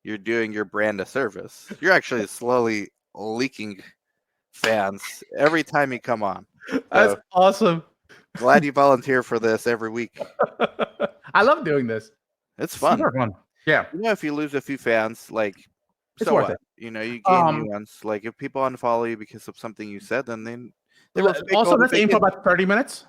you're doing your brand a service. You're actually slowly leaking fans every time you come on. That's So awesome. glad you volunteer for this every week. I love doing this. It's fun. Super fun. Yeah, If you lose a few fans, like, it's so worth what? it. You gain new ones. Like, if people unfollow you because of something you said, then they will take Also, all that let's they aim for can. about 30 minutes.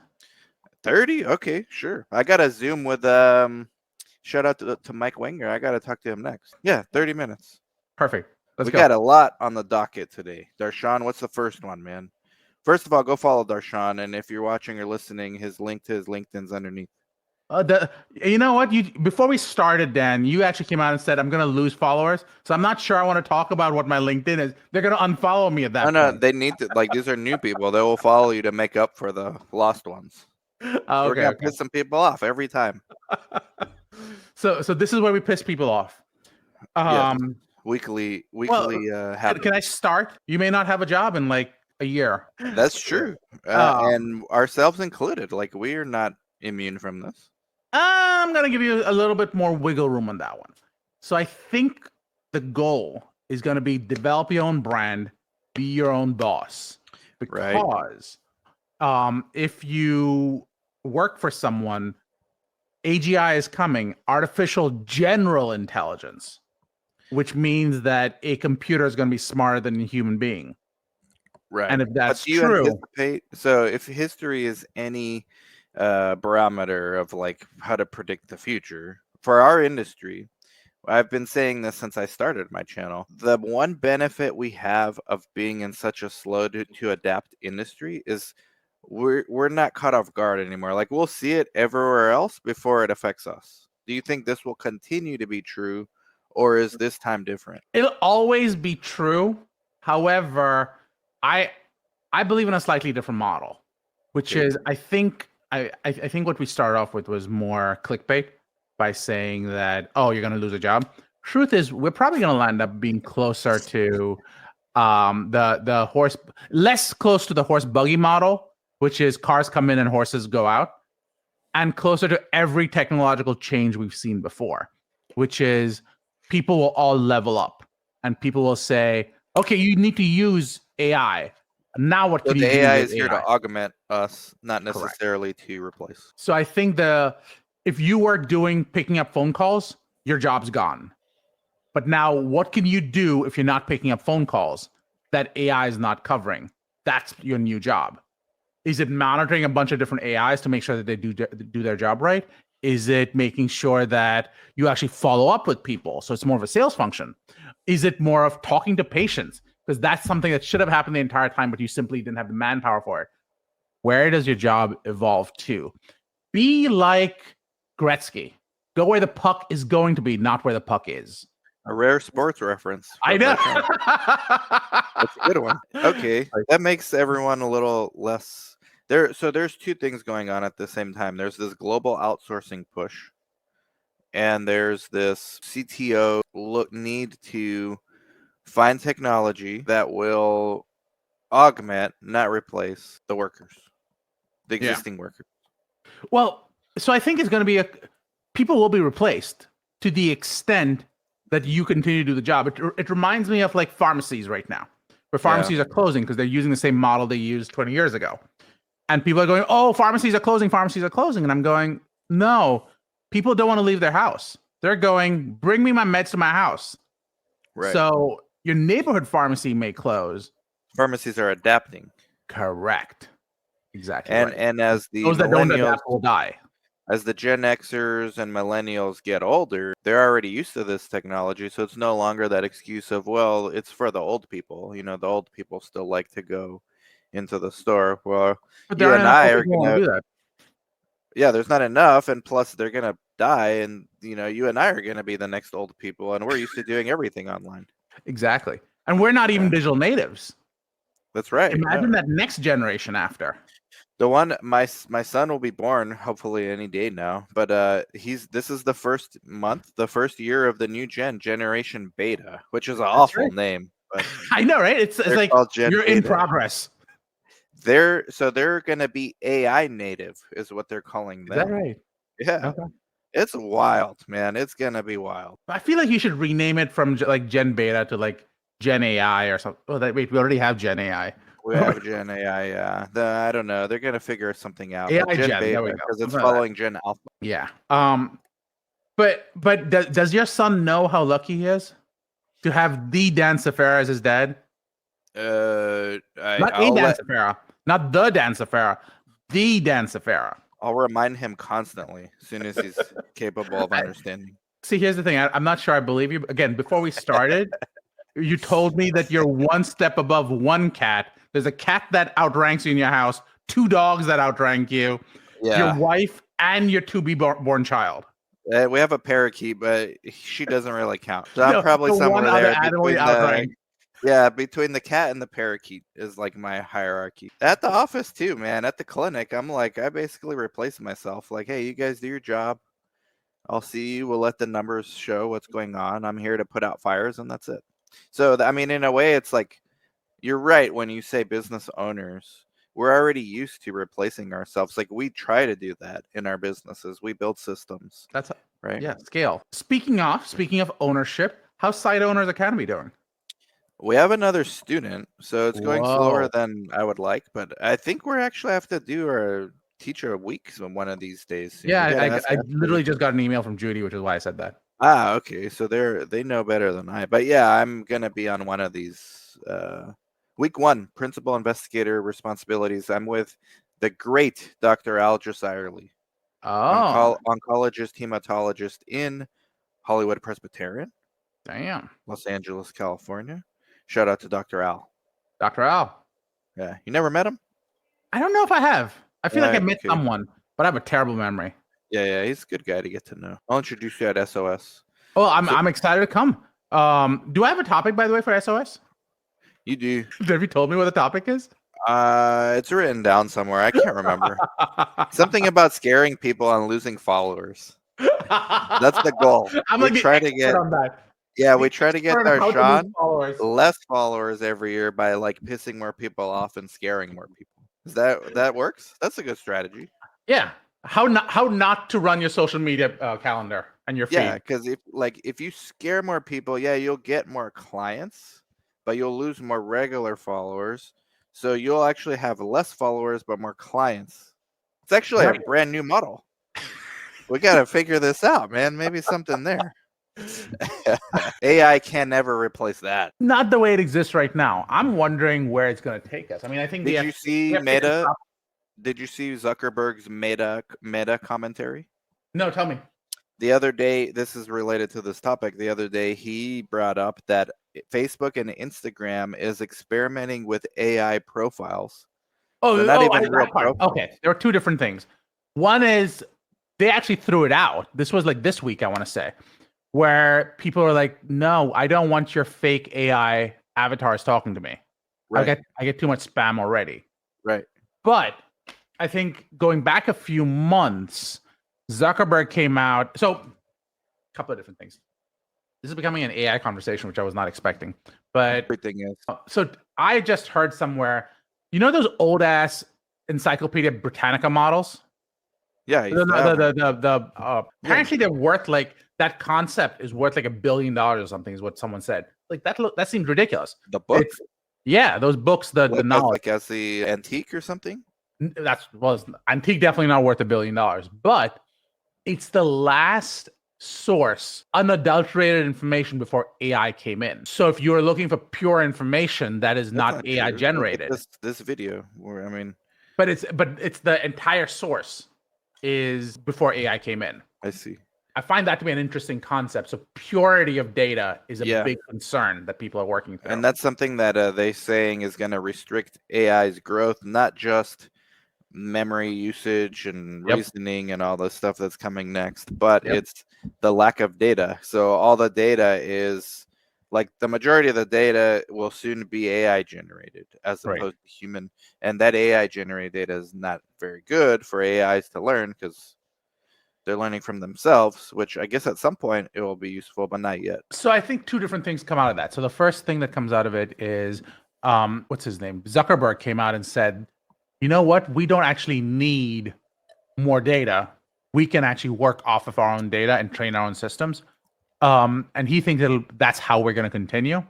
30? Okay, sure. I got to Zoom with shout out to Mike Wenger. I got to talk to him next. Yeah, 30 minutes. Perfect. Let's We go. got a lot on the docket today. Darshan, what's the first one, man? First of all, go follow Darshan, and if you're watching or listening, his link to his LinkedIn's underneath. You know what? Before we started, Dan, you actually came out and said I'm gonna lose followers. So I'm not sure I want to talk about what my LinkedIn is. They're gonna unfollow me at that No, point. they need to, like, these are new people. They will follow you to make up for the lost ones. Oh, We're okay, gonna piss some people off every time. So this is where we piss people off. Yes, weekly Well, habit. can I start? You may not have a job in like a year. That's true, Um, and ourselves included. Like, we are not immune from this. I'm gonna give you a little bit more wiggle room on that one. So I think the goal is gonna be develop your own brand, be your own boss. Right. Because if you work for someone, AGI is coming, artificial general intelligence, which means that a computer is going to be smarter than a human being. Right. And if But that's do you true, anticipate? So, if history is any barometer of like how to predict the future for our industry, I've been saying this since I started my channel. The one benefit we have of being in such a slow to adapt industry is we're not caught off guard anymore. Like, we'll see it everywhere else before it affects us. Do you think this will continue to be true, or is this time different? it'll always be true. However, I believe in a slightly different model, which Okay. is I think what we started off with was more clickbait by saying that, oh, you're going to lose a job. Truth is, we're probably going to land up being closer to the horse, less close to the horse buggy model, which is cars come in and horses go out, and closer to every technological change we've seen before, which is people will all level up and people will say, okay, you need to use AI. Now what So can the you do AI with is here to AI? augment us, not Correct. necessarily to replace. So I think if you were picking up phone calls, your job's gone. But now what can you do if you're not picking up phone calls that AI is not covering? That's your new job. Is it monitoring a bunch of different AIs to make sure that they do their job right? Is it making sure that you actually follow up with people? So it's more of a sales function. Is it more of talking to patients? Because that's something that should have happened the entire time, but you simply didn't have the manpower for it. Where does your job evolve to? Be like Gretzky. Go where the puck is going to be, not where the puck is. A rare sports reference. I know. That's a good one. Okay, that makes everyone a little less there. So there's two things going on at the same time. There's this global outsourcing push, and there's this CTO need to find technology that will augment, not replace, the workers, the existing workers. Well, so I think it's going to be people will be replaced to the extent that you continue to do the job. It reminds me of like pharmacies right now, where pharmacies are closing because they're using the same model they used 20 years ago. And people are going, oh, pharmacies are closing. And I'm going, no, people don't want to leave their house. They're going, bring me my meds to my house. Right. So your neighborhood pharmacy may close. Pharmacies are adapting. Correct. Exactly. And as the those that don't millennials adapt will die. As the Gen Xers and millennials get older, they're already used to this technology, so it's no longer that excuse of, well, it's for the old people. The old people still like to go into the store. Well, But you and I are going to do that. Yeah, there's not enough, and plus they're gonna die, and you and I are gonna be the next old people, and we're used to doing everything online. Exactly, and we're not even digital natives. That's right. Imagine that next generation after. The one my son will be born hopefully any day now, but this is the first year of the new generation beta, which is an awful name. But I know, right? It's like you're in progress. They're going to be AI native, is what they're calling them. Is that right? Yeah. Okay. It's wild, man. It's gonna be wild. I feel like you should rename it from like Gen Beta to like Gen AI or something. Oh, wait, we already have Gen AI. We have Gen AI. Yeah, I don't know. They're gonna figure something out. But AI Gen Gen. There Beta we go. because it's Something like that. following Gen Alpha. Yeah. But does your son know how lucky he is to have the Dan Safara as his dad? Not a I'll Dan let. Safara, not the Dan Safara, the Dan Safara. I'll remind him constantly as soon as he's capable of understanding. See, here's the thing. I'm not sure I believe you. Again, before we started, you told me that you're one step above one cat. There's a cat that outranks you in your house, two dogs that outrank you, your Yeah, wife, and your to-be-born child. we have a parakeet, but she doesn't really count. So I'm No, probably the one somewhere other there animal you between the. outrank. Yeah, between the cat and the parakeet is like my hierarchy. At the office too, man. At the clinic, I'm like, I basically replace myself. Like, hey, you guys do your job. I'll see you. We'll let the numbers show what's going on. I'm here to put out fires, and that's it. So, I mean, in a way, it's like you're right when you say business owners. We're already used to replacing ourselves. Like we try to do that in our businesses. We build systems, That's right? yeah, scale. Speaking of ownership, how's Site Owners Academy doing? We have another student, so it's going slower Whoa. than I would like, but I think we're actually have to do our teacher of weeks one of these days soon. We Yeah, got to ask I Ashley. literally just got an email from Judy, which is why I said that. Ah, okay. So they know better than I. But yeah, I'm gonna be on one of these week one, principal investigator responsibilities. I'm with the great Dr. Al Jasirely, Oh, oncologist, hematologist in Hollywood Presbyterian, damn. Los Angeles, California. Shout out to Dr. Al. Dr. Al. Yeah. You never met him? I don't know if I have. I feel like I met Okay. someone, but I have a terrible memory. Yeah, he's a good guy to get to know. I'll introduce you at SOS. Oh, So I'm excited to come. Do I have a topic by the way for SOS? you do. Have you told me what the topic is? It's written down somewhere. I can't remember. Something about scaring people and losing followers. That's the goal. I'm We like the try to expert get on that. we The try to get expert on our how to lose Sean followers. less followers every year by like pissing more people off and scaring more people. Is that works? That's a good strategy. Yeah. How not to run your social media calendar and your Yeah, feed. because if you scare more people, yeah, you'll get more clients, but you'll lose more regular followers. So you'll actually have less followers but more clients. It's actually a Right. brand new model. We got to figure this out, man. Maybe something there. AI can never replace that. Not the way it exists right now. I'm wondering where it's going to take us. I mean, I think Did you we see have to Meta? stop. Did you see Zuckerberg's Meta commentary? No, tell me. The other day, this is related to this topic. The other day, he brought up that Facebook and Instagram is experimenting with AI profiles. So not I even did real that part. profiles. Okay, there are two different things. One is they actually threw it out. This was like this week, I want to say, where people are like, "No, I don't want your fake AI avatars talking to me. Right, I get too much spam already." right. But I think going back a few months, Zuckerberg came out. So, a couple of different things. This is becoming an AI conversation, which I was not expecting. But Everything is. so I just heard somewhere, those old ass Encyclopedia Britannica models. Yeah, I used to have them. Apparently they're worth like that concept is worth like $1 billion or something, is what someone said. Like that seems ridiculous. The book, Yeah, those books, the knowledge. like as the antique or something. It's antique, definitely not worth $1 billion, but it's the last source unadulterated information before AI came in. So if you're looking for pure information that is That's not AI true. generated, Look at this video where but it's the entire source is before AI came in. I see. I find that to be an interesting concept. So purity of data is a Yeah. big concern that people are working through. And that's something that they saying is going to restrict AI's growth, not just memory usage and Yep. reasoning and all the stuff that's coming next, but Yep. it's the lack of data. So all the data is like the majority of the data will soon be AI generated as Right. opposed to human. And that AI generated data is not very good for AIs to learn because they're learning from themselves, which I guess at some point it will be useful, but not yet. So I think two different things come out of that. So the first thing that comes out of it is, what's his name? Zuckerberg came out and said, you know what? We don't actually need more data. we can actually work off of our own data and train our own systems. And he thinks that's how we're going to continue.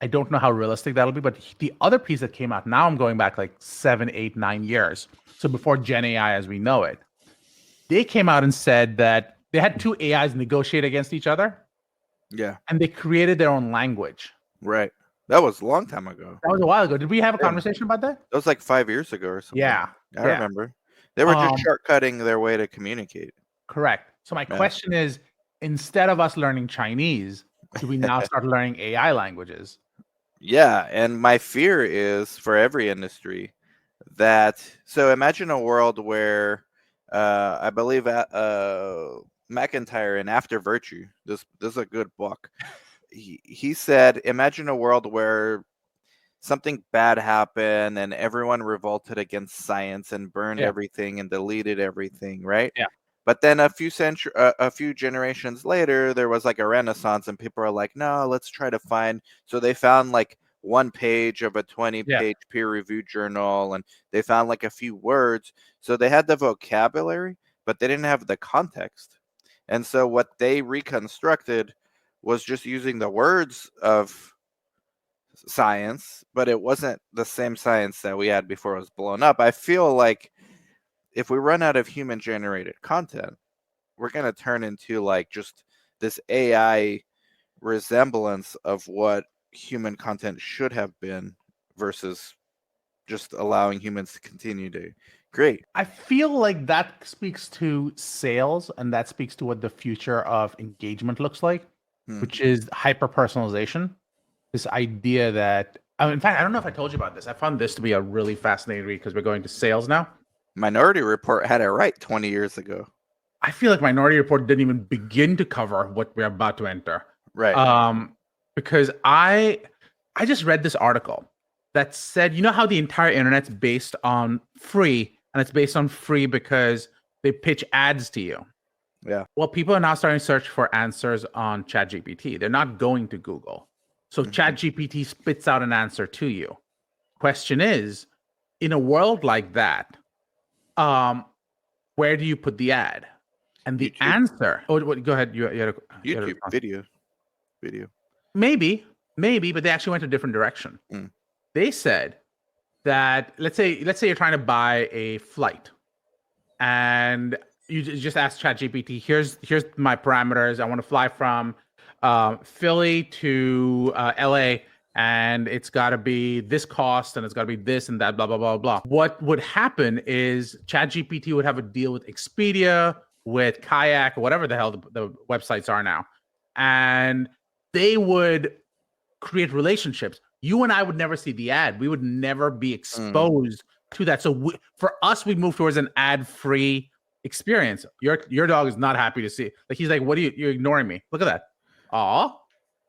I don't know how realistic that'll be, but the other piece that came out, now I'm going back like 7, 8, 9 years. So before Gen AI as we know it, they came out and said that they had two AIs negotiate against each other. Yeah. And they created their own language. Right. That was a long time ago. That was a while ago. Did we have a conversation about that? That was like 5 years ago or something. Yeah. I remember. They were just shortcutting their way to communicate. Correct. So my question is, instead of us learning Chinese, do we now start learning AI languages? Yeah, and my fear is for every industry that, so imagine a world where I believe McIntyre in After Virtue, this is a good book. He said, imagine a world where something bad happened and everyone revolted against science and burned everything and deleted everything, right? Yeah. But then a few generations later, there was like a renaissance, and people are like, no, let's try to find. So they found like one page of a 20-page peer-reviewed journal, and they found like a few words. So they had the vocabulary, but they didn't have the context. And so what they reconstructed was just using the words of science, but it wasn't the same science that we had before it was blown up. I feel like if we run out of human generated content, we're going to turn into like just this AI resemblance of what human content should have been versus just allowing humans to continue to create. I feel like that speaks to sales, and that speaks to what the future of engagement looks like, which is hyper personalization. This idea that, in fact, I don't know if I told you about this. I found this to be a really fascinating read because we're going to sales now. Minority Report had it right 20 years ago. I feel like Minority Report didn't even begin to cover what we're about to enter. Right. Because I just read this article that said, you know how the entire internet's based on free, and it's based on free because they pitch ads to you. Yeah. Well, people are now starting to search for answers on ChatGPT. They're not going to Google. So ChatGPT spits out an answer to you. Question is, in a world like that, where do you put the ad? And the answer. Oh, go ahead. You had YouTube video. Maybe, but they actually went a different direction. They said that let's say you're trying to buy a flight, and you just ask ChatGPT, here's my parameters. I want to fly from Philly to LA, and it's got to be this cost, and it's got to be this and that, blah blah blah blah. What would happen is ChatGPT would have a deal with Expedia, with Kayak, or whatever the hell the websites are now, and they would create relationships. You and I would never see the ad. We would never be exposed to that. So for us, we move towards an ad-free experience. Your dog is not happy to see it. Like, he's like, what are you're ignoring me? Look at that. Aw.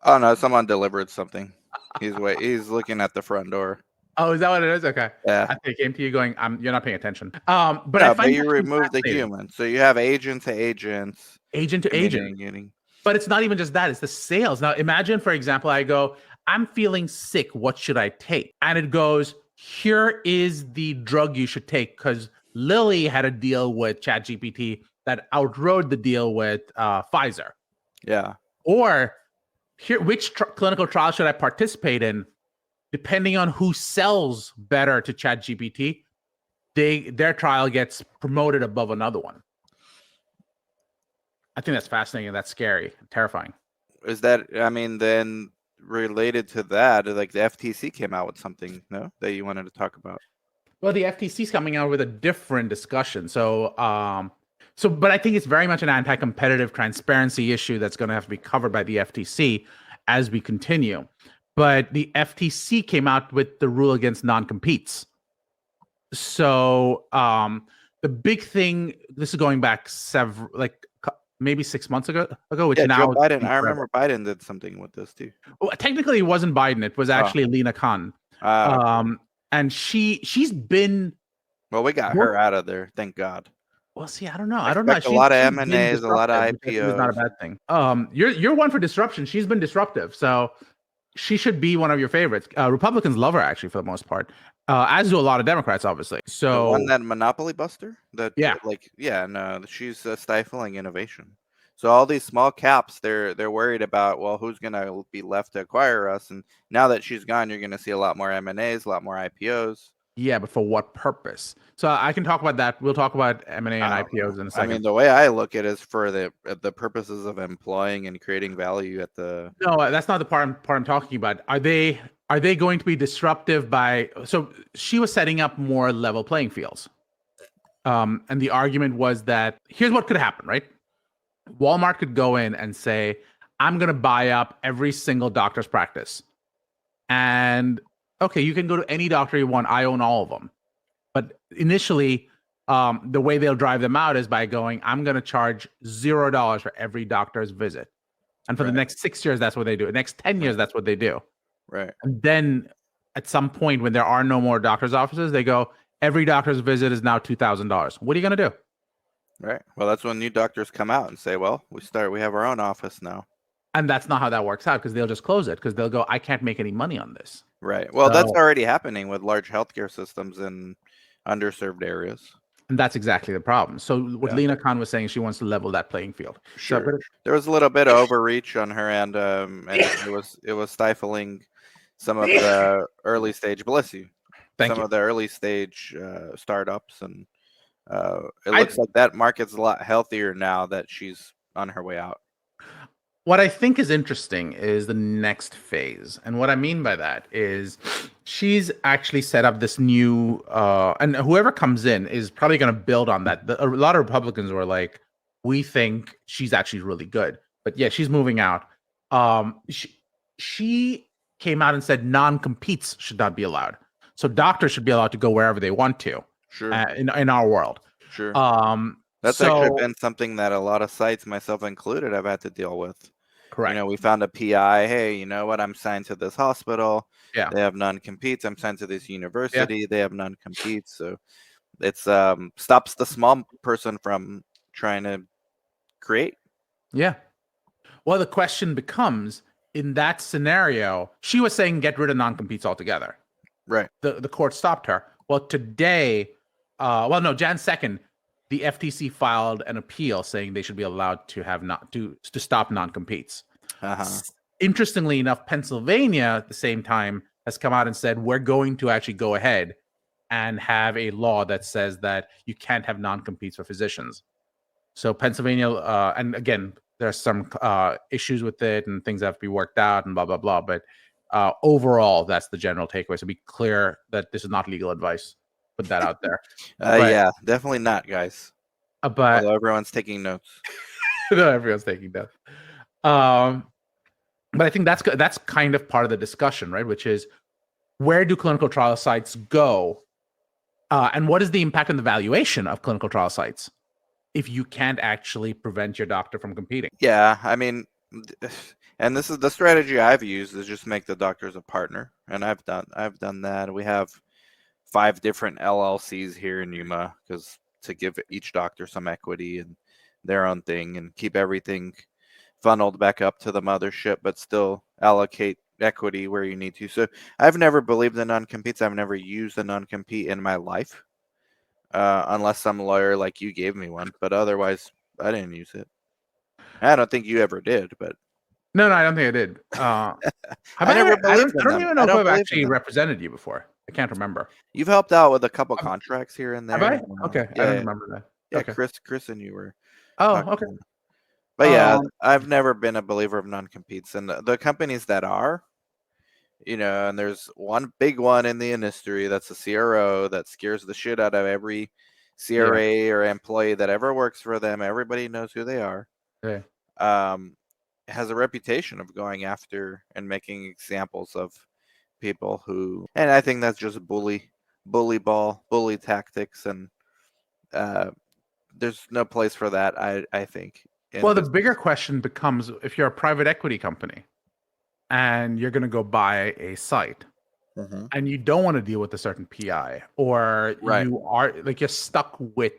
Oh no, someone delivered something. He's looking at the front door. Oh, is that what it is? Okay. Yeah. I think it came to you going, you're not paying attention. But you remove the human. So you have agent to agent. Agent to agent. But it's not even just that, it's the sales. Now imagine, for example, I go, I'm feeling sick. What should I take? And it goes, here is the drug you should take, because Lilly had a deal with ChatGPT that outrode the deal with Pfizer. Yeah. Or here, which clinical trial should I participate in? Depending on who sells better to ChatGPT, their trial gets promoted above another one. I think that's fascinating. That's scary, terrifying. Is that, I mean, then related to that, like the FTC came out with something, no, that you wanted to talk about? Well, the FTC is coming out with a different discussion. But I think it's very much an anti-competitive transparency issue that's going to have to be covered by the FTC as we continue. But the FTC came out with the rule against non-competes. So the big thing, this is going back maybe 6 months ago, which now Joe Biden. I remember Biden did something with this too. Well, technically, it wasn't Biden. It was actually Lena Khan. And she's been. Well, we got her out of there, thank God. Well, see, I don't know. I don't know. A lot of M&As, a lot of IPOs. It's not a bad thing. You're one for disruption. She's been disruptive. So she should be one of your favorites. Republicans love her actually for the most part, as do a lot of Democrats, obviously. The one So that monopoly buster? That yeah, like yeah, no, she's stifling innovation. So all these small caps, they're worried about, well, who's gonna be left to acquire us? And now that she's gone, you're gonna see a lot more M&As, a lot more IPOs. yeah, but for what purpose? So I can talk about that. We'll talk about M&A and I don't know. IPOs in a I second. mean, the way I look at it is for the purposes of employing and creating value at the. No, that's not the part I'm talking about. Are they going to be disruptive by? So she was setting up more level playing fields, and the argument was that here's what could happen, right? Walmart could go in and say, "I'm going to buy up every single doctor's practice," and okay, you can go to any doctor you want. I own all of them. But initially, the way they'll drive them out is by going, I'm going to charge $0 for every doctor's visit. And for the Right. next 6 years, that's what they do. The next 10 years, that's what they do. Right. And then at some point, when there are no more doctor's offices, they go, every doctor's visit is now $2,000. What are you going to do? Right. Well, that's when new doctors come out and say, well, we have our own office now. And that's not how that works out because they'll just close it because they'll go, I can't make any money on this. Right. Well, that's So, already happening with large healthcare systems in underserved areas. and that's exactly the problem. So what Yeah. Lena Khan was saying, she wants to level that playing field. Sure. So, There was a little bit of overreach on her end, and it was stifling some of the early stage. Bless you. thank Some you. of the early stage startups, and it looks like that market's a lot healthier now that she's on her way out. What I think is interesting is the next phase. And what I mean by that is she's actually set up this new, and whoever comes in is probably going to build on that. A lot of Republicans were like, we think she's actually really good. But yeah, she's moving out. She came out and said non-competes should not be allowed. So doctors should be allowed to go wherever they want to Sure. in our world. Sure. Um, That's so, actually been something that a lot of sites, myself included, have had to deal with. correct. You know, we found a PI. Hey, you know what? I'm signed to this hospital. Yeah. They have non-competes. I'm signed to this university. They have non-competes. So it's stops the small person from trying to create. Yeah. Well, the question becomes in that scenario, she was saying get rid of non-competes altogether. Right. The court stopped her. Well, today, Jan 2nd, the FTC filed an appeal saying they should be allowed to have to stop non-competes. Interestingly enough, Pennsylvania at the same time has come out and said we're going to actually go ahead and have a law that says that you can't have non-competes for physicians. So Pennsylvania, and again, there's some issues with it and things that have to be worked out and blah, blah, blah. But overall, that's the general takeaway. So be clear that this is not legal advice. Put that out there. Yeah, definitely not, guys. But although everyone's taking notes. No, everyone's taking notes. But I think that's kind of part of the discussion, right? Which is where do clinical trial sites go? And what is the impact on the valuation of clinical trial sites if you can't actually prevent your doctor from competing? Yeah, I mean, and this is the strategy I've used is just make the doctors a partner, and I've done that. We have 5 different LLCs here in Yuma because to give each doctor some equity and their own thing and keep everything funneled back up to the mothership, but still allocate equity where you need to. So I've never believed in non-competes. I've never used a non-compete in my life, unless some lawyer like you gave me one. But otherwise, I didn't use it. I don't think you ever did, but No, I don't think I did. I never believed in I don't them. even know I if don't I've believe in actually them. represented you before. I can't remember. You've helped out with a couple contracts here and there. Have I? Okay, I don't remember that. Yeah, Okay. Chris and you were. Oh, talking okay. to them. But yeah, I've never been a believer of non-competes, and the companies that are, you know, and there's one big one in the industry that's a CRO that scares the shit out of every CRA or employee that ever works for them. Everybody knows who they are. Yeah. Has a reputation of going after and making examples of people who, and I think that's just bully tactics, and there's no place for that. I think. Well, the bigger question becomes if you're a private equity company and you're going to go buy a site and you don't want to deal with a certain PI, or you are like you're stuck with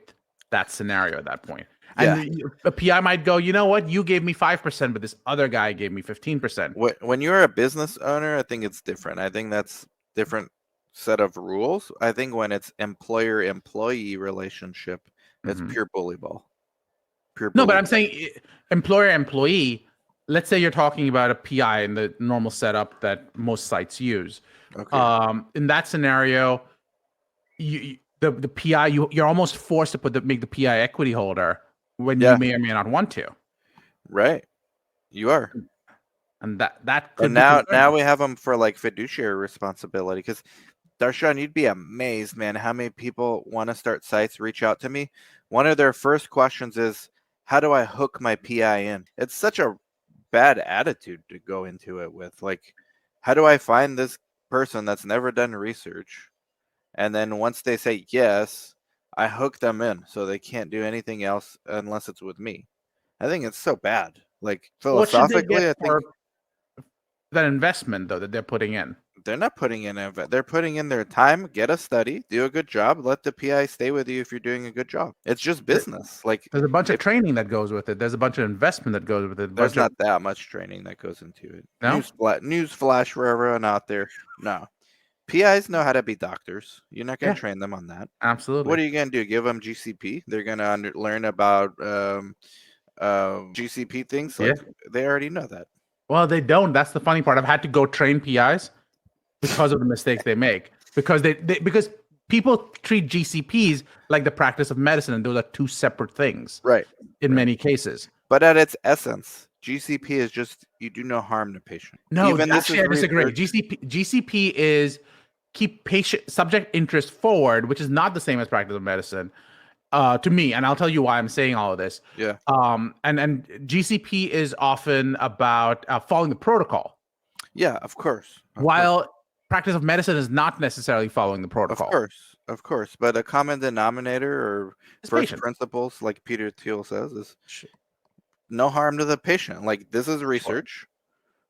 that scenario at that point. And Yeah. a PI might go, you know what? You gave me 5%, but this other guy gave me 15%. When you're a business owner, I think it's different. I think that's different set of rules. I think when it's employer-employee relationship, it's Mhm. pure bully ball. Pure No, but bully I'm ball. saying employer employee. Let's say you're talking about a PI in the normal setup that most sites use. Okay. In that scenario, the PI you're almost forced to make the PI equity holder when you Yeah, may or may not want to, right. You are. and that And could be now concerning. we have them for like fiduciary responsibility. Because Darshan, you'd be amazed, man, how many people want to start sites, reach out to me. One of their first questions is, how do I hook my PI in? It's such a bad attitude to go into it with. Like, how do I find this person that's never done research? And then once they say yes, I hook them in so they can't do anything else unless it's with me. I think it's so bad. Like, What should they get philosophically, I think for that investment though that they're putting in? they're not putting in they're putting in their time, get a study, do a good job, let the PI stay with you if you're doing a good job. It's just There- business. Like, There's a bunch of if training that goes with it. There's a bunch of investment that goes with it. A there's bunch of not that much training that goes into it. no, News flash for everyone out there. No. PIs know how to be doctors. You're not going yeah, to train them on that. absolutely. What are you going to do? Give them GCP? They're going to learn about GCP things? Yeah. Like, they already know that. Well, they don't. That's the funny part. I've had to go train PIs because of the mistakes they make. Because people treat GCPs like the practice of medicine, and those are two separate things Right. in Right. many cases. But at its essence, GCP is just you do no harm to patient. No, Even this actually, is I disagree. research. GCP is keep patient subject interest forward, which is not the same as practice of medicine to me. And I'll tell you why I'm saying all of this. Yeah. And GCP is often about following the protocol, Yeah, of course. Of course. while practice of medicine is not necessarily following the Of protocol. course. Of course. But a common denominator or It's first patient. principles, like Peter Thiel says, is Sh- no harm to the patient. Like, this is Sure. research,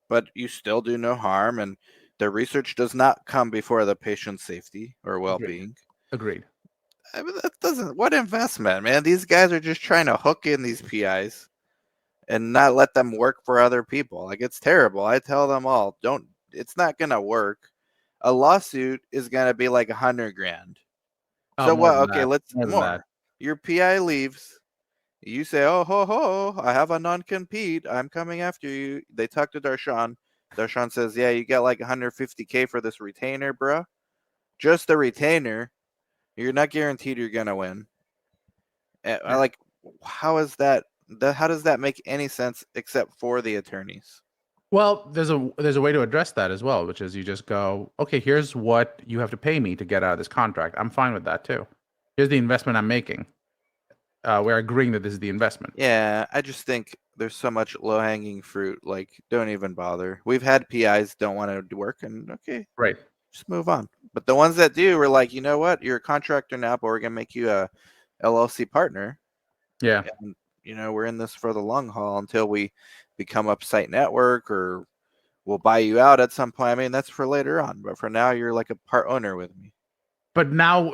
but you still do no harm, and the research does not come before the patient's safety or Agreed. well-being. Agreed. I mean, that doesn't. What investment, man? These guys are just trying to hook in these PIs and not let them work for other people. Like, it's terrible. I tell them all, don't. It's not gonna work. A lawsuit is gonna be like 100 grand. Oh, So more what? than Okay, that. let's More than that. more. Your PI leaves. You say, "Oh ho ho, I have a non-compete. I'm coming after you." They talk to Darshan. Darshan says, "Yeah, you got like 150K for this retainer, bruh. Just the retainer. You're not guaranteed you're gonna win." I Yeah. like, how is that? How does that make any sense except for the attorneys? Well, there's a way to address that as well, which is you just go, okay, here's what you have to pay me to get out of this contract. I'm fine with that too. Here's the investment I'm making. We're agreeing that this is the investment. Yeah, I just think there's so much low-hanging fruit. Like, don't even bother. We've had PIs don't want to work, and okay, Right. just move on. But the ones that do, we're like, you know what? You're a contractor now, but we're gonna make you a LLC partner. Yeah. And we're in this for the long haul until we become a site network, or we'll buy you out at some point. I mean, that's for later on, but for now, you're like a part owner with me. But now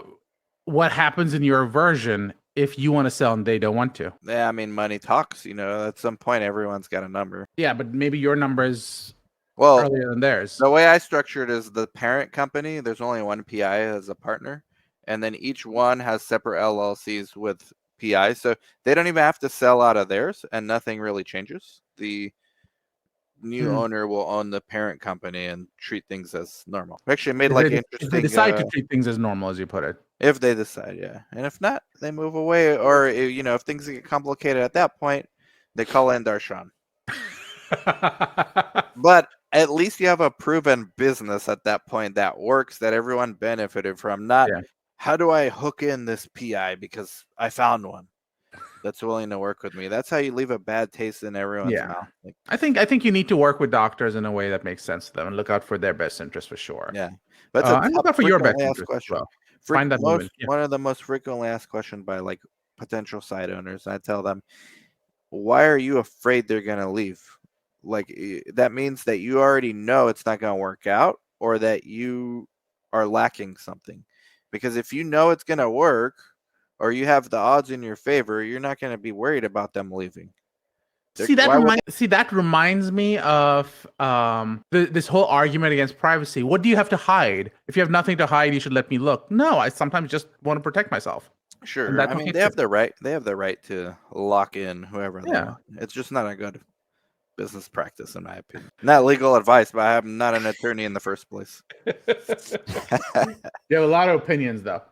what happens in your version if you want to sell and they don't want to? Yeah, I mean, money talks. At some point, everyone's got a number. Yeah, but maybe your number is Well, earlier than theirs. the way I structured is the parent company, there's only one PI as a partner, and then each one has separate LLCs with PI. So they don't even have to sell out of theirs, and nothing really changes. The new Hmm. owner will own the parent company and treat things as normal. We actually made If like if they interesting decide to treat things as normal, as you put it. if they decide, yeah. And if not, they move away, or if things get complicated at that point, they call in Darshan. But at least you have a proven business at that point that works, that everyone benefited from. Not, Yeah. how do I hook in this PI because I found one that's willing to work with me. That's how you leave a bad taste in everyone's Yeah. mouth. Like, I think you need to work with doctors in a way that makes sense to them and look out for their best interest for sure. yeah, but it's a And look top out for your best frequently asked interest as question. well. Find that movement. Yeah. One of the most frequently asked question by like potential site owners. I tell them, why are you afraid they're gonna leave? Like, that means that you already know it's not gonna work out, or that you are lacking something. Because if you know it's gonna work, or you have the odds in your favor, you're not going to be worried about them leaving. See that reminds me of this whole argument against privacy. What do you have to hide? If you have nothing to hide, you should let me look. No, I sometimes just want to protect myself. Sure. I mean, they have the right. They have the right to lock in whoever they want. It's just not a good business practice, in my opinion. Not legal advice, but I'm not an attorney in the first place. You have a lot of opinions, though.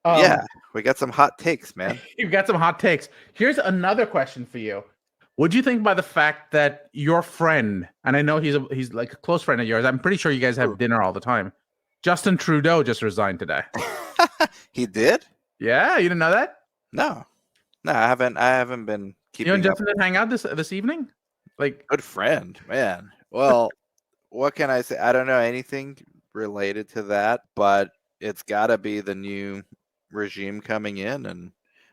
Yeah, we got some hot takes, man. You've got some hot takes. Here's another question for you. What do you think about the fact that your friend, and I know he's like a close friend of yours, I'm pretty sure you guys have dinner all the time, Justin Trudeau just resigned today. He did? Yeah, you didn't know that? No, I haven't been keeping. You and Justin didn't hang out this evening? Like, good friend, man. Well, what can I say? I don't know anything related to that, but it's got to be the new regime coming in,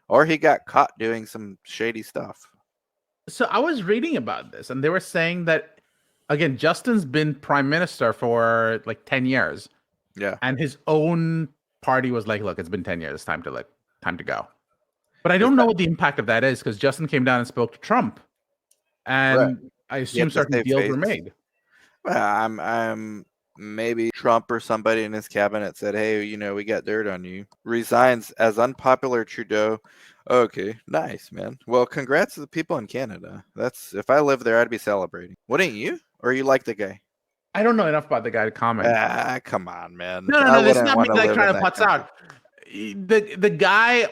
or he got caught doing some shady stuff. So I was reading about this, and they were saying that, again, Justin's been prime minister for like 10 years. Yeah. And his own party was like, look, it's been 10 years. It's time to go. But I don't know what the impact of that is, because Justin came down and spoke to Trump. And I assume certain deals were made. Well, I'm maybe Trump or somebody in his cabinet said, hey, we got dirt on you. Resigns as unpopular Trudeau. Okay, nice, man. Well, congrats to the people in Canada. If I lived there, I'd be celebrating. Wouldn't you? Or you like the guy? I don't know enough about the guy to comment. Come on, man. No. This is not me like trying to putz out. The guy,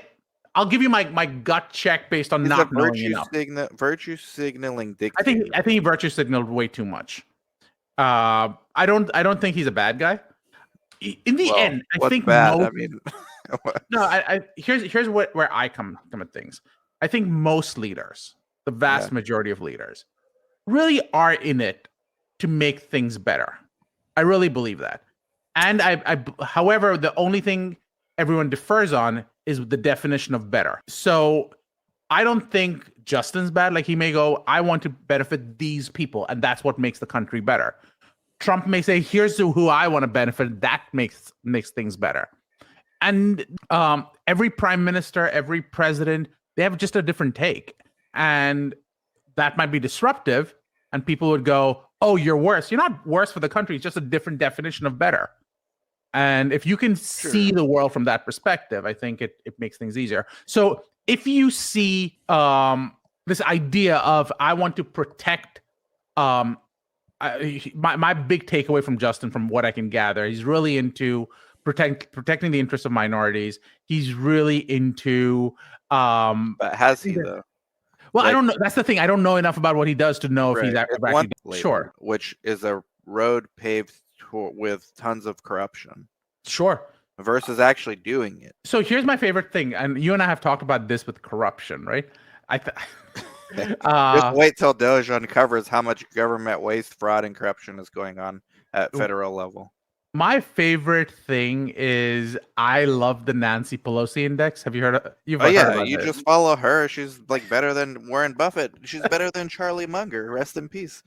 I'll give you my gut check based on not knowing enough. Virtue signaling dictator. I think he virtue signaled way too much. I don't think he's a bad guy. In the end, I think bad? Here's where I come at things. I think most leaders, the vast majority of leaders, really are in it to make things better. I really believe that. And however, the only thing everyone differs on is the definition of better. So I don't think Justin's bad. Like, he may go, I want to benefit these people, and that's what makes the country better. Trump may say, here's who I want to benefit. That makes things better. And every prime minister, every president, they have just a different take. And that might be disruptive. And people would go, oh, you're worse. You're not worse for the country. It's just a different definition of better. And if you can see the world from that perspective, I think it makes things easier. So if you see this idea of, I want to protect, my big takeaway from Justin, from what I can gather, he's really into protecting the interests of minorities. He's really into but has he though? Well, I don't know. That's the thing. I don't know enough about what he does to know if he's actually sure. Which is a road paved with tons of corruption. Sure. Versus actually doing it. So here's my favorite thing, and you and I have talked about this with corruption, right? Just wait till Doge uncovers how much government waste, fraud, and corruption is going on at federal level. My favorite thing is, I love the Nancy Pelosi index. Have you heard of? You just follow her. She's like better than Warren Buffett. She's better than Charlie Munger. Rest in peace.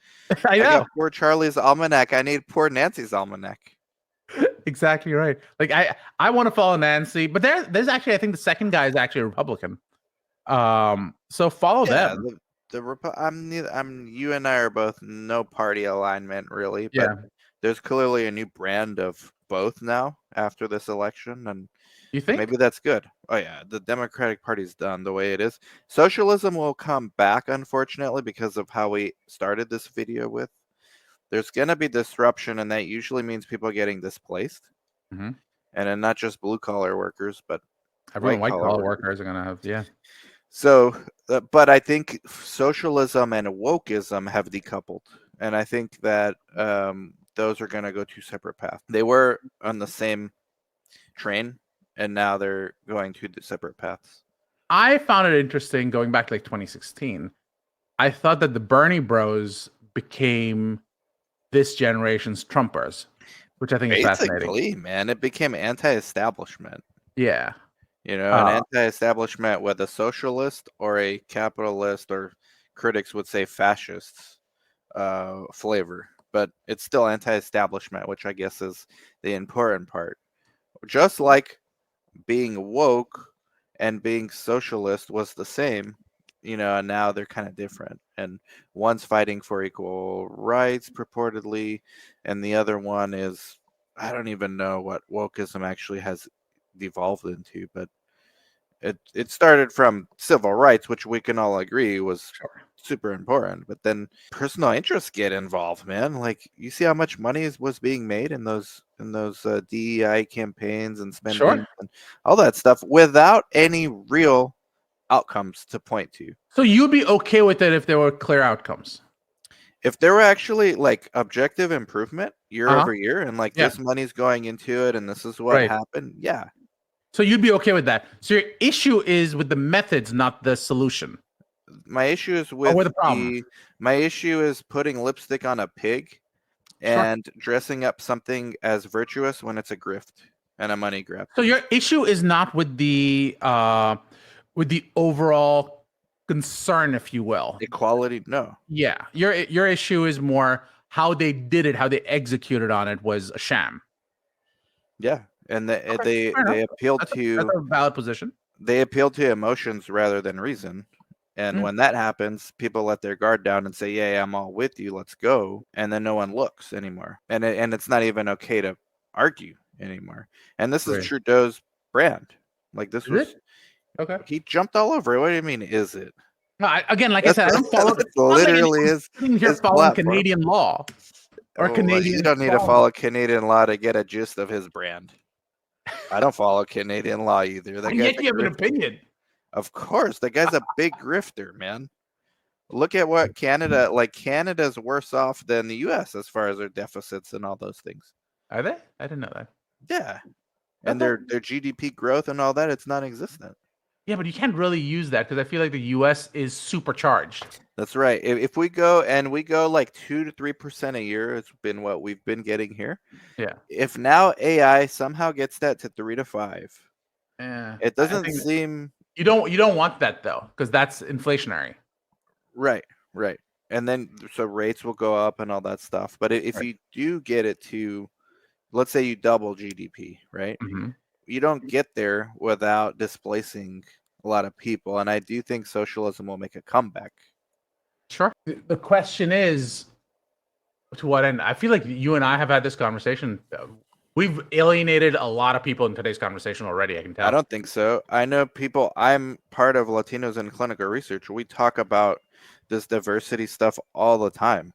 I know. Got poor Charlie's almanac. I need poor Nancy's almanac. Exactly right. Like, I want to follow Nancy, but there's actually, I think the second guy is actually a Republican. So follow them. You and I are both no party alignment really, but there's clearly a new brand of both now after this election, and you think maybe that's good. Oh yeah, the Democratic Party's done the way it is. Socialism will come back, unfortunately, because of how we started this video with. There's going to be disruption, and that usually means people getting displaced. Mm-hmm. And then not just blue-collar workers, but white-collar workers are going to have, So, but I think socialism and wokeism have decoupled. And I think that those are going to go two separate paths. They were on the same train, and now they're going two separate paths. I found it interesting, going back to like 2016. I thought that the Bernie bros became this generation's Trumpers, which I think is fascinating. Man, it became anti-establishment. Yeah. An anti-establishment with a socialist or a capitalist, or critics would say fascist flavor. But it's still anti-establishment, which I guess is the important part. Just like being woke and being socialist was the same, and now they're kind of different. And one's fighting for equal rights purportedly, and the other one is, I don't even know what wokeism actually has devolved into, but it started from civil rights, which we can all agree was Sure. super important. But then personal interests get involved, man. Like you see how much money was being made in those DEI campaigns and spending Sure. and all that stuff without any real outcomes to point to. So you'd be okay with it if there were clear outcomes. If there were actually like objective improvement year Uh huh. over year, and like Yeah. this money's going into it, and this is what Right. happened, yeah. So you'd be okay with that. So your issue is with the methods, not the solution. My issue is Or with with the problem. my issue is putting lipstick on a pig Sure. and dressing up something as virtuous when it's a grift and a money grab. So your issue is not with the overall concern, if you will. Equality, no. Yeah. Your issue is more how they did it, how they executed on it was a sham. Yeah, and Okay, fair enough. they appealed That's to a valid position. emotions rather than reason. And Mm, when that happens, people let their guard down and say, "Yeah, I'm all with you. Let's go." And then no one looks anymore. And it's not even okay to argue anymore. And this is great. Trudeau's brand. Like this Is was it? Okay. he jumped all over it. What do you mean? Is it? No, again, like I said, I don't follow. That's It's not like literally anyone's sitting here his following platform. Canadian law or Oh, well, you Canadian don't need to law. follow Canadian law to get a gist of his brand. I don't follow Canadian law either. That And guy's yet a you have an grifter. opinion. Of course, the guy's a big grifter, man. Look at what Canada's worse off than the US as far as their deficits and all those things. Are they? I didn't know that. Yeah. And Okay. their GDP growth and all that, it's non-existent. Yeah, but you can't really use that because I feel like the U.S. is supercharged. That's right. If we go like 2 to 3% a year, it's been what we've been getting here. Yeah. If now AI somehow gets that to 3 to 5, Yeah. it I doesn't think seem you don't want that though because that's inflationary. right, right. And then so rates will go up and all that stuff. But if Right. you do get it to, let's say you double GDP, right? Mm-hmm. You don't get there without displacing a lot of people. And I do think socialism will make a comeback. Sure. The question is, to what end? I feel like you and I have had this conversation. We've alienated a lot of people in today's conversation already. I can tell. I don't think so. I know people, I'm part of Latinos in Clinical Research. We talk about this diversity stuff all the time.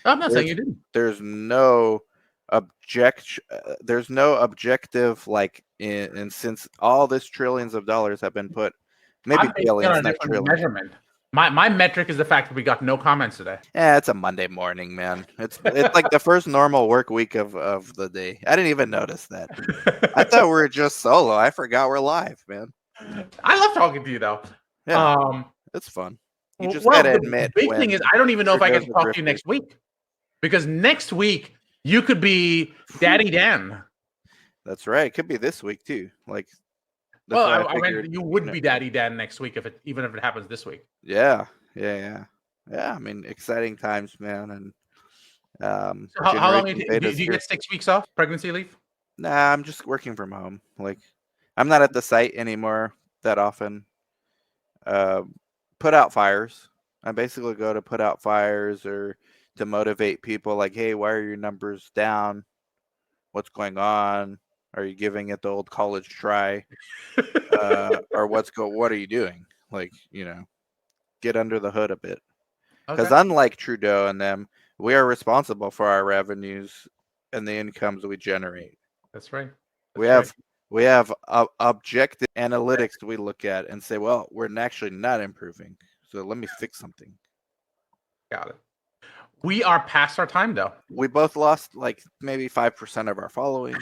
I'm not saying There's, you didn't. there's no there's no objective and since all this trillions of dollars have been put, maybe I'm basing it on billions, a not different trillions. measurement. My metric is the fact that we got no comments today. Yeah, it's a Monday morning, man. It's like the first normal work week of the day. I didn't even notice that. I thought we were just solo. I forgot we're live, man. I love talking to you though. Yeah, Um, it's fun. You just well, gotta the admit big thing when is I don't even know if I Trudeau's can a talk to you grifter. next week because next week you could be Daddy Dan. That's right. It could be this week too. Like that's Well, why I I meant figured you would be Daddy Dan next week even if it happens this week. Yeah. I mean, exciting times, man. And So how long Generation do Beta's you here. get 6 weeks off pregnancy leave? Nah, I'm just working from home. Like, I'm not at the site anymore that often. Uh, put out fires. I basically go to put out fires or to motivate people. Like, hey, why are your numbers down? What's going on? Are you giving it the old college try? Or what are you doing? Like, get under the hood a bit. Because Okay, unlike Trudeau and them, we are responsible for our revenues and the incomes we generate. that's right. We That's right. have objective analytics we look at and say, well, we're actually not improving. So let me fix something. Got it. We are past our time though. We both lost like maybe 5% of our following.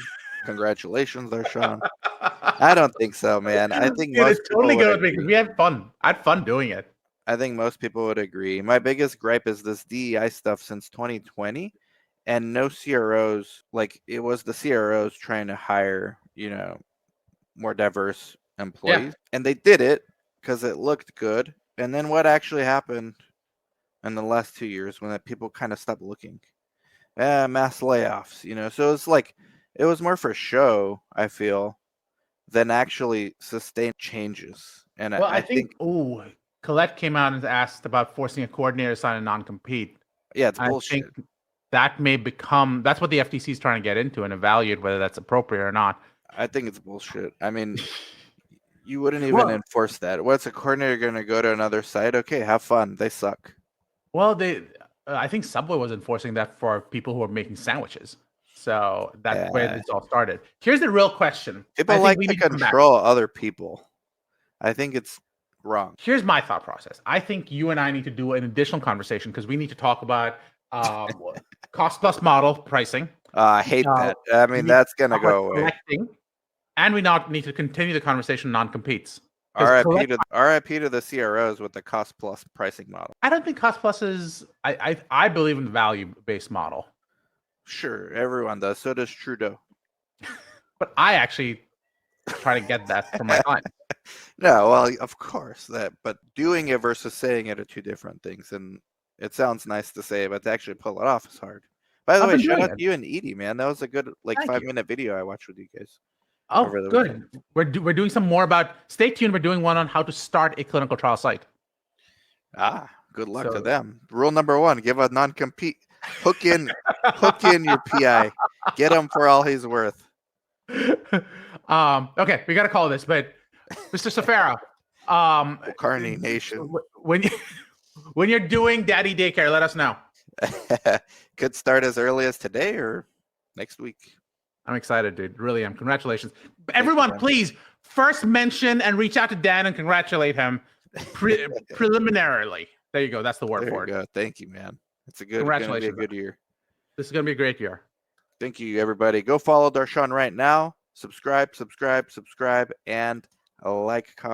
Congratulations there, Sean. I don't think so, man. I think Dude, most it's people totally would good with me because agree. we had fun. I had fun doing it. I think most people would agree. My biggest gripe is this DEI stuff since 2020 and no CROs. Like it was the CROs trying to hire, more diverse Yeah. employees. And they did it because it looked good. And then what actually happened in the last 2 years when people kind of stopped looking? Mass layoffs, So it's like it was more for show, I feel, than actually sustain changes. And Well, I I think, think Colette came out and asked about forcing a coordinator to sign a non-compete. yeah, it's I bullshit. think that may become that's what the FTC is trying to get into and evaluate whether that's appropriate or not. I think it's bullshit. I mean, you wouldn't even Well, enforce that. What's a coordinator going to go to another site? Okay, have fun. They suck. well, I think Subway was enforcing that for people who are making sandwiches. So that's where Yeah. this all started. Here's the real question. People I think like we to need to come back. control other people. I think it's wrong. Here's my thought process. I think you and I need to do an additional conversation because we need to talk about cost plus model pricing. I hate Uh, that. I we mean, need to that's going to talk about go away. collecting, and we not need to continue the conversation on non-competes. RIP to the CROs with the cost plus pricing model. I don't think cost plus is. I believe in the value-based model, Sure, everyone does. So does Trudeau. but I actually try to get that from my client. No, well, of course that, but doing it versus saying it are two different things. And it sounds nice to say, but to actually pull it off is hard. By the I've way, been shout doing out it. to you and Edie, man. That was a good Thank 5-minute video I watched with you guys. Oh, over the good. weekend. We're doing some more about. Stay tuned. We're doing one on how to start a clinical trial site. Good luck to So- them. Rule number 1: give a non-compete. Hook in your PI. Get him for all he's worth. Okay, we got to call this, but Mr. Safara, Carney Nation. when you when you're doing daddy daycare, let us know. Could start as early as today or next week. I'm excited, dude. Really am. Congratulations. Everyone, man. please first mention and reach out to Dan and congratulate him preliminarily. There you go. That's the word There for you it. go. Thank you, man. It's gonna be a Congratulations. good year. This is going to be a great year. Thank you, everybody. Go follow Darshan right now. Subscribe, and like, comment.